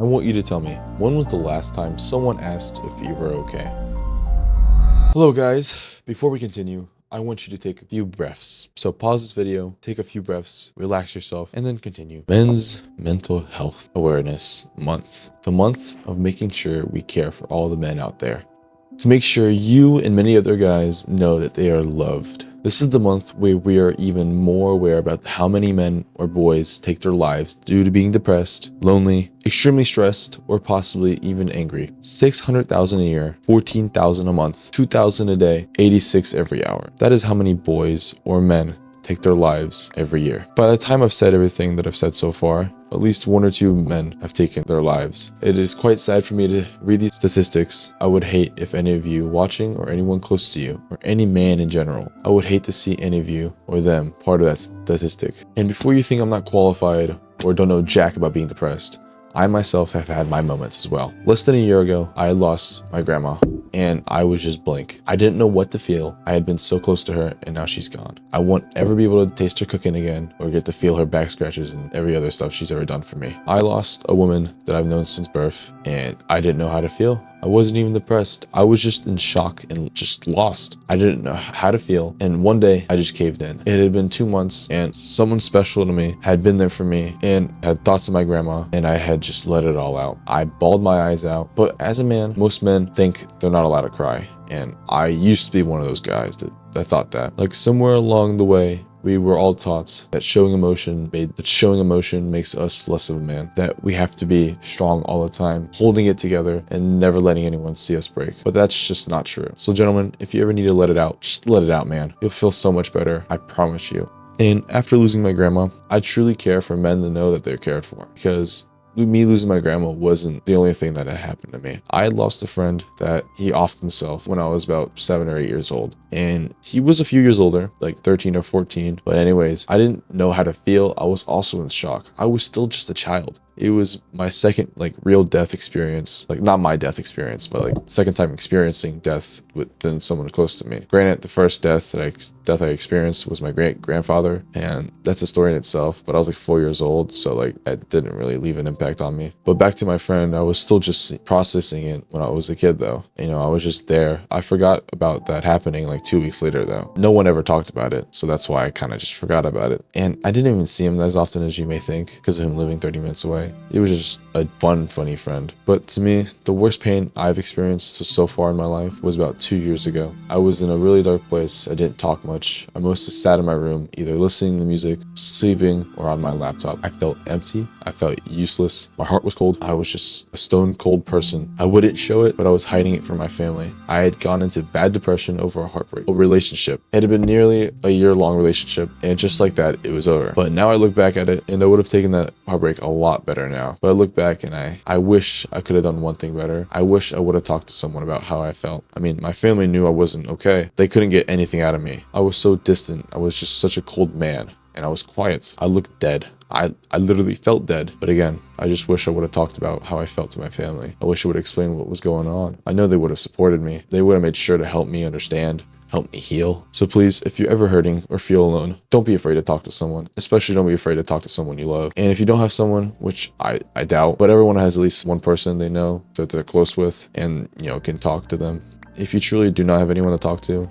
want you to tell me, when was the last time someone asked if you were okay? Hello guys, before we continue, I want you to take a few breaths. So pause this video, take a few breaths, relax yourself, and then continue. Men's Mental Health Awareness Month. The month of making sure we care for all the men out there. To make sure you and many other guys know that they are loved. This is the month where we are even more aware about how many men or boys take their lives due to being depressed, lonely, extremely stressed, or possibly even angry. 600,000 a year, 14,000 a month, 2,000 a day, 86 every hour. That is how many boys or men take their lives every year. By the time I've said everything that I've said so far, at least 1 or 2 men have taken their lives. It is quite sad for me to read these statistics. I would hate if any of you watching or anyone close to you or any man in general, I would hate to see any of you or them part of that statistic. And before you think I'm not qualified or don't know jack about being depressed, I myself have had my moments as well. Less than a year ago, I lost my grandma and I was just blank. I didn't know what to feel. I had been so close to her and now she's gone. I won't ever be able to taste her cooking again or get to feel her back scratches and every other stuff she's ever done for me. I lost a woman that I've known since birth and I didn't know how to feel. I wasn't even depressed. I was just in shock and just lost. I didn't know how to feel. And one day I just caved in. It had been 2 months and someone special to me had been there for me and had thoughts of my grandma and I had just let it all out. I bawled my eyes out. But as a man, most men think they're not allowed to cry. And I used to be one of those guys that thought that. Like somewhere along the way, we were all taught that showing emotion makes us less of a man, that we have to be strong all the time, holding it together and never letting anyone see us break. But that's just not true. So gentlemen, if you ever need to let it out, just let it out, man. You'll feel so much better. I promise you. And after losing my grandma, I truly care for men to know that they're cared for, because me losing my grandma wasn't the only thing that had happened to me. I had lost a friend that he offed himself when I was about 7 or 8 years old. And he was a few years older, like 13 or 14. But anyways, I didn't know how to feel. I was also in shock. I was still just a child. It was my second real death experience, not my death experience, but second time experiencing death within someone close to me. Granted, the first death I experienced was my great grandfather, and that's a story in itself. But I was 4 years old, so it didn't really leave an impact on me. But back to my friend, I was still just processing it when I was a kid, though. I was just there. I forgot about that happening 2 weeks later, though. No one ever talked about it, so that's why I kind of just forgot about it. And I didn't even see him as often as you may think because of him living 30 minutes away. It was just a fun, funny friend. But to me, the worst pain I've experienced so far in my life was about 2 years ago. I was in a really dark place. I didn't talk much. I mostly sat in my room, either listening to music, sleeping, or on my laptop. I felt empty. I felt useless. My heart was cold. I was just a stone cold person. I wouldn't show it, but I was hiding it from my family. I had gone into bad depression over a relationship. It had been nearly a year-long relationship, and just like that, it was over. But now I look back at it, and I would have taken that heartbreak a lot better now. But I look back and I wish I could have done one thing better. I wish I would have talked to someone about how I felt. I mean, my family knew I wasn't okay. They couldn't get anything out of me. I was so distant. I was just such a cold man, and I was quiet. I looked dead. I literally felt dead. But again, I just wish I would have talked about how I felt to my family. I wish I would have explained what was going on. I know they would have supported me. They would have made sure to help me understand, help me heal. So please, if you're ever hurting or feel alone, don't be afraid to talk to someone. Especially don't be afraid to talk to someone you love. And if you don't have someone, which I doubt, but everyone has at least one person they know that they're close with and, can talk to them. If you truly do not have anyone to talk to,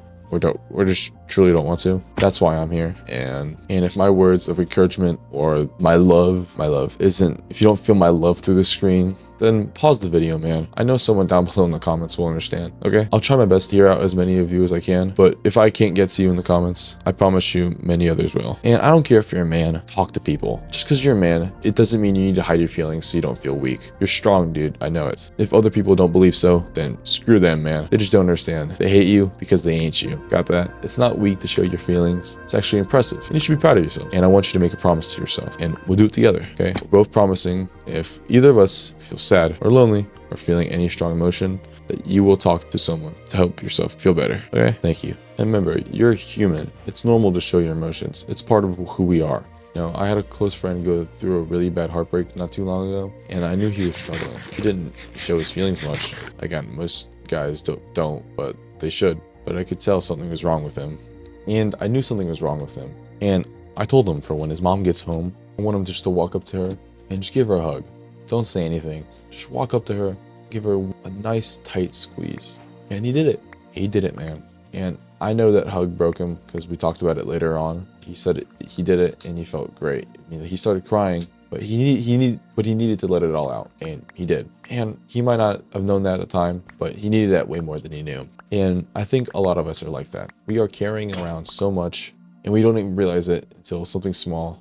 or just truly don't want to, that's why I'm here. And if my words of encouragement or my love isn't, if you don't feel my love through the screen, then pause the video, man. I know someone down below in the comments will understand, okay? I'll try my best to hear out as many of you as I can, but if I can't get to you in the comments, I promise you many others will. And I don't care if you're a man, talk to people. Just because you're a man, it doesn't mean you need to hide your feelings so you don't feel weak. You're strong, dude, I know it. If other people don't believe so, then screw them, man. They just don't understand. They hate you because they ain't you. Got that? It's not weak to show your feelings. It's actually impressive. And you should be proud of yourself. And I want you to make a promise to yourself. And we'll do it together, okay? We're both promising if either of us feel sad or lonely or feeling any strong emotion, that you will talk to someone to help yourself feel better, okay? Thank you. And remember, you're human. It's normal to show your emotions. It's part of who we are. I had a close friend go through a really bad heartbreak not too long ago, and I knew he was struggling. He didn't show his feelings much. Again, most guys don't, but they should. But I could tell something was wrong with him. And I knew something was wrong with him. And I told him for when his mom gets home, I want him just to walk up to her and just give her a hug. Don't say anything. Just walk up to her, give her a nice tight squeeze. And he did it. He did it, man. And I know that hug broke him because we talked about it later on. He said he did it and he felt great. I mean, he started crying, but he needed to let it all out, and he did. And he might not have known that at the time, but he needed that way more than he knew. And I think a lot of us are like that. We are carrying around so much, and we don't even realize it until something small,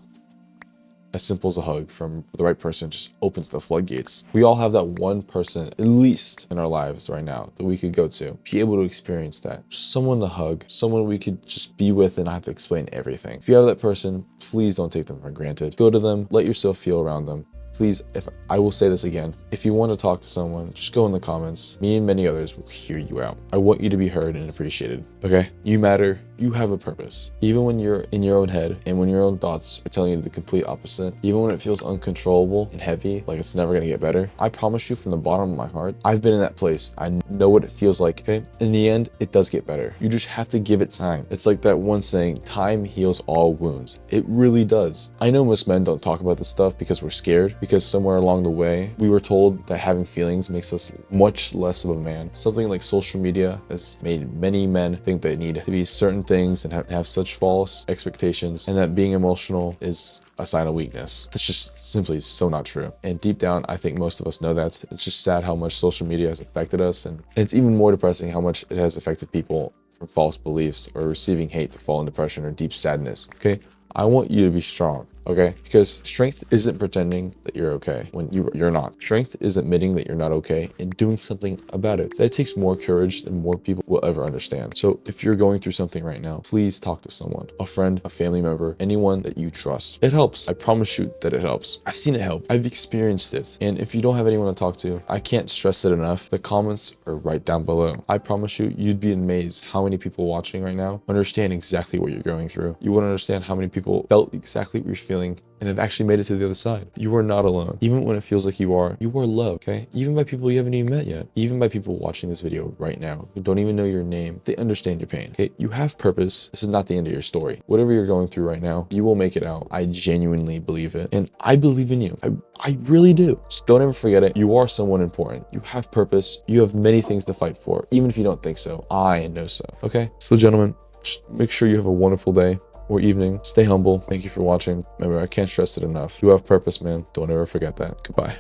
as simple as a hug from the right person, just opens the floodgates. We all have that one person, at least in our lives right now, that we could go to, be able to experience that. Just someone to hug, someone we could just be with and not have to explain everything. If you have that person, please don't take them for granted. Go to them, let yourself feel around them. Please, if I will say this again, if you want to talk to someone, just go in the comments. Me and many others will hear you out. I want you to be heard and appreciated, okay? You matter. You have a purpose. Even when you're in your own head and when your own thoughts are telling you the complete opposite, even when it feels uncontrollable and heavy, like it's never gonna get better, I promise you from the bottom of my heart, I've been in that place. I know what it feels like, okay? In the end, it does get better. You just have to give it time. It's like that one saying, time heals all wounds. It really does. I know most men don't talk about this stuff because we're scared, because somewhere along the way, we were told that having feelings makes us much less of a man. Something like social media has made many men think they need to be certain things and have such false expectations, and that being emotional is a sign of weakness. That's just simply so not true. And deep down, I think most of us know that. It's just sad how much social media has affected us, and it's even more depressing how much it has affected people from false beliefs or receiving hate to fall in depression or deep sadness, okay? I want you to be strong, okay? Because strength isn't pretending that you're okay when you're not. Strength is admitting that you're not okay and doing something about it. That takes more courage than more people will ever understand. So if you're going through something right now, please talk to someone, a friend, a family member, anyone that you trust. It helps. I promise you that it helps. I've seen it help. I've experienced it. And if you don't have anyone to talk to, I can't stress it enough. The comments are right down below. I promise you, you'd be amazed how many people watching right now understand exactly what you're going through. You wouldn't understand how many people felt exactly what you're feeling and have actually made it to the other side. You are not alone. Even when it feels like you are loved, okay? Even by people you haven't even met yet. Even by people watching this video right now who don't even know your name, they understand your pain, okay? You have purpose. This is not the end of your story. Whatever you're going through right now, you will make it out. I genuinely believe it. And I believe in you. I really do. Just don't ever forget it. You are someone important. You have purpose. You have many things to fight for. Even if you don't think so, I know so, okay? So gentlemen, just make sure you have a wonderful day or evening. Stay humble. Thank you for watching. Remember, I can't stress it enough. You have purpose, man. Don't ever forget that. Goodbye.